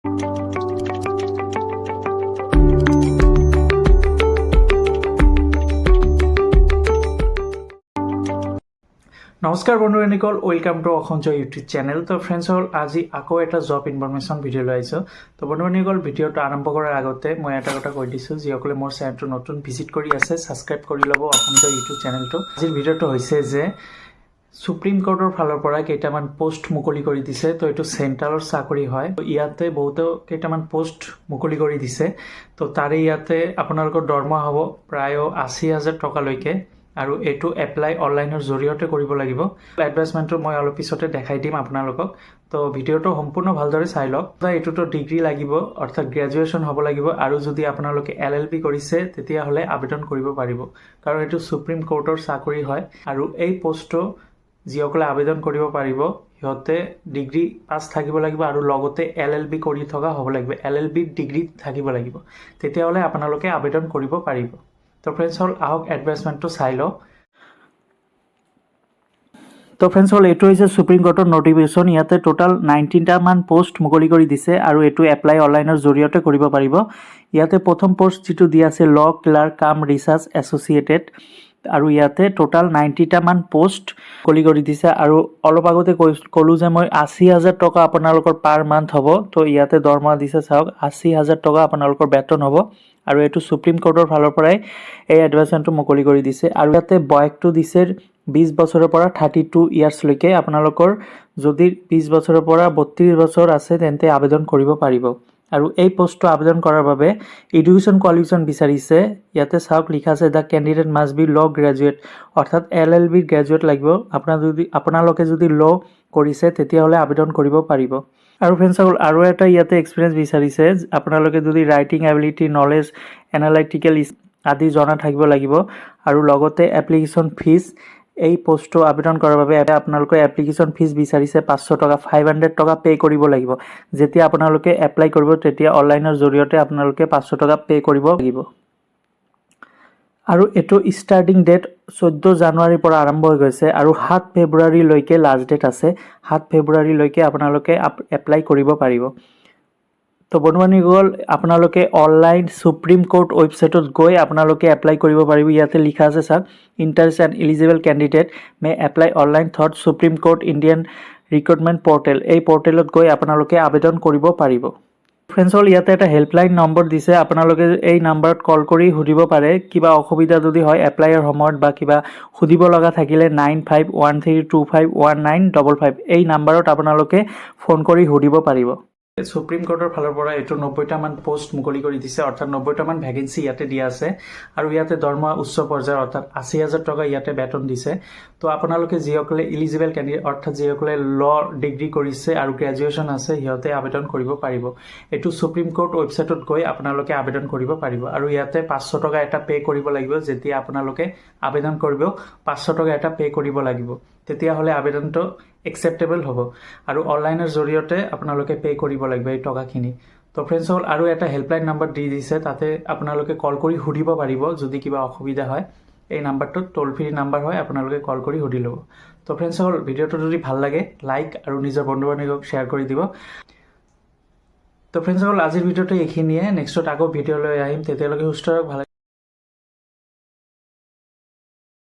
নমস্কাৰ বন্ধুসকল, welcome to অসঞ্জয় YouTube channel. তো ফ্ৰেণ্ডছ হ'ল আজি আকৌ এটা জব ইনফৰমেশ্যন ভিডিঅ' লৈ আহিছোঁ। তো বন্ধুসকল, ভিডিঅ'টো আৰম্ভ কৰাৰ আগতে মই এটা কথা কৈ দিছোঁ, যিসকলে মোৰ চেনেলটো নতুন ভিজিট কৰি আছে ছাবস্ক্ৰাইব কৰি ল'ব অসঞ্জয় ইউটিউব চেনেলটো। আজিৰ ভিডিঅ'টো হৈছে যে সুপ্ৰিম কোৰ্টৰ ফালৰ পৰা কেইটামান পোষ্ট মুকলি কৰি দিছে। তো এইটো চেণ্ট্ৰেলৰ চাকৰি হয়। ইয়াতে বহুতো কেইটামান পোষ্ট মুকলি কৰি দিছে। তো তাৰে ইয়াতে আপোনালোকৰ দৰমহা হ'ব প্ৰায় 80,000 টকালৈকে, আৰু এইটো এপ্লাই অনলাইনৰ জৰিয়তে কৰিব লাগিব। এডভাৰ্টাইজমেণ্টটো মই অলপ পিছতে দেখাই দিম আপোনালোকক। তো ভিডিঅ'টো সম্পূৰ্ণ ভালদৰে চাই লওক। এইটোতো ডিগ্ৰী লাগিব, অৰ্থাৎ গ্ৰেজুৱেশ্যন হ'ব লাগিব, আৰু যদি আপোনালোকে LLB কৰিছে তেতিয়াহ'লে আবেদন কৰিব পাৰিব, কাৰণ এইটো সুপ্ৰিম কোৰ্টৰ চাকৰি হয়। আৰু এই পোষ্টটো যিসকলে আবেদন কৰিব পাৰিব সিহঁতে ডিগ্ৰী পাছ থাকিব লাগিব, আৰু লগতে LLB কৰি থকা হ'ব লাগিব। LLB ডিগ্ৰী থাকিব লাগিব, তেতিয়াহ'লে আপোনালোকে আবেদন কৰিব পাৰিব। তো ফ্ৰেণ্ডছ হ'ল আহক এডভাৰ্টাইজমেণ্টটো চাই লওঁ। তো ফ্ৰেণ্ডছ হ'ল এইটো হৈছে সুপ্ৰিম কোৰ্টৰ নটিফিকেশ্যন। ইয়াতে টোটাল 19টা মান পোষ্ট মুকলি কৰি দিছে, আৰু এইটো এপ্লাই অনলাইনৰ জৰিয়তে কৰিব পাৰিব। ইয়াতে প্ৰথম পোষ্ট যিটো দিয়া আছে ল ক্লাৰ্ক কাম ৰিচাৰ্চ এছ'চিয়েটেড, আৰু ইয়াতে টোটাল 90টা মান পোষ্ট মুকলি কৰি দিছে। আৰু অলপ আগতে ক'লোঁ যে মই 80,000 টকা আপোনালোকৰ পাৰ মান্থ হ'ব। তো ইয়াতে দৰমহা দিছে, চাওক 80,000 টকা আপোনালোকৰ বেতন হ'ব, আৰু এইটো সুপ্ৰিম কোৰ্টৰ ফালৰ পৰাই এই এডভাৰ্টাইজমেণ্টটো মুকলি কৰি দিছে। আৰু ইয়াতে বয়সটো দিছে 20 বছৰৰ পৰা 32 ইয়াৰ্ছলৈকে। আপোনালোকৰ যদি 20 বছৰৰ পৰা 32 বছৰ আছে তেন্তে আবেদন কৰিব পাৰিব। আৰু এই পোষ্টটো আবেদন কৰাৰ বাবে এডুকেশ্যন কোৱালিফিকেশ্যন বিচাৰিছে। ইয়াতে চাওক লিখা আছে দ্য কেণ্ডিডেট মাষ্ট বি ল গ্ৰেজুৱেট, অৰ্থাৎ LLB গ্ৰেজুৱেট লাগিব। আপোনালোকে যদি ল কৰিছে তেতিয়াহ'লে আবেদন কৰিব পাৰিব। আৰু ফ্ৰেণ্ডছসকল, আৰু এটা ইয়াতে এক্সপিৰিয়েঞ্চ বিচাৰিছে। আপোনালোকে যদি ৰাইটিং এবিলিটি, নলেজ, এনালাইটিকেল আদি জনা থাকিব লাগিব। আৰু লগতে এপ্লিকেশ্যন ফিজ, এই পোষ্টটো আবেদন কৰাৰ বাবে আপোনালোকে এপ্লিকেশ্যন ফিজ বিচাৰিছে 500 টকা, 500 টকা পে' কৰিব লাগিব। যেতিয়া আপোনালোকে এপ্লাই কৰিব তেতিয়া অনলাইনৰ জৰিয়তে আপোনালোকে 500 টকা পে' কৰিব লাগিব। আৰু এইটো ষ্টাৰ্টিং ডেট 14 জানুৱাৰীৰ পৰা আৰম্ভ হৈ গৈছে, আৰু 7 ফেব্ৰুৱাৰীলৈকে লাষ্ট ডেট আছে। 7 ফেব্ৰুৱাৰীলৈকে আপোনালোকে এপ্লাই কৰিব পাৰিব। তো বন্ধুসকল, আপোনালোকে অনলাইন সুপ্ৰিম কোৰ্ট ৱেবছাইটত গৈ আপোনালোকে এপ্লাই কৰিব পাৰিব। ইয়াতে লিখা আছে চাওক, interest and eligible candidate may apply online through supreme court Indian recruitment portal. এই পৰ্টেলত গৈ আপোনালোকে আবেদন কৰিব পাৰিব। ফ্ৰেণ্ডছসকল, ইয়াতে এটা হেল্পলাইন নম্বৰ দিছে। আপোনালোকে এই নাম্বাৰত কল কৰি সুধিব পাৰে কিবা অসুবিধা যদি হয় এপ্লাইৰ সময়ত, বা কিবা সুধিব লগা থাকিলে 9513251955 এই নাম্বাৰত আপোনালোকে ফোন কৰি সুধিব পাৰিব। সুপ্ৰিম কোৰ্টৰ ফালৰ পৰা এইটো 90টা মান পোষ্ট মুকলি কৰি দিছে, অৰ্থাৎ 90টা মান ভেকেঞ্চি ইয়াতে দিয়া আছে। আৰু ইয়াতে দৰমহা উচ্চ পৰ্যায়ৰ, অৰ্থাৎ 80,000 টকা ইয়াতে বেতন দিছে। তো আপোনালোকে যিসকলে এলিজিবল কেণ্ডিডেট, অৰ্থাৎ যিসকলে ল ডিগ্ৰী কৰিছে আৰু গ্ৰেজুৱেশ্যন আছে সিহঁতে আবেদন কৰিব পাৰিব। এইটো সুপ্ৰিম কোৰ্ট ৱেবছাইটত গৈ আপোনালোকে আবেদন কৰিব পাৰিব। আৰু ইয়াতে 500 টকা এটা পে' কৰিব লাগিব। যেতিয়া আপোনালোকে আবেদন কৰিব 500 টকা এটা পে' কৰিব লাগিব, তেতিয়াহ'লে আবেদনটো একচেপ্টেবল হ'ব। আৰু অনলাইনৰ জৰিয়তে আপোনালোকে পে' কৰিব লাগিব এই টকাখিনি। তো ফ্ৰেণ্ডছসকল, আৰু এটা হেল্পলাইন নাম্বাৰ দি দিছে, তাতে আপোনালোকে কল কৰি সুধিব পাৰিব যদি কিবা অসুবিধা হয়। এই নাম্বাৰটোত টোল ফ্ৰী নাম্বাৰ হয়, আপোনালোকে কল কৰি সুধি ল'ব। তো ফ্ৰেণ্ডছসকল, ভিডিঅ'টো যদি ভাল লাগে লাইক আৰু নিজৰ বন্ধু বান্ধৱীক শ্বেয়াৰ কৰি দিব। তো ফ্ৰেণ্ডছসকল, আজিৰ ভিডিঅ'টো এইখিনিয়ে। নেক্সটত আকৌ ভিডিঅ' লৈ আহিম, তেতিয়ালৈকে সুস্থ হওক, ভাল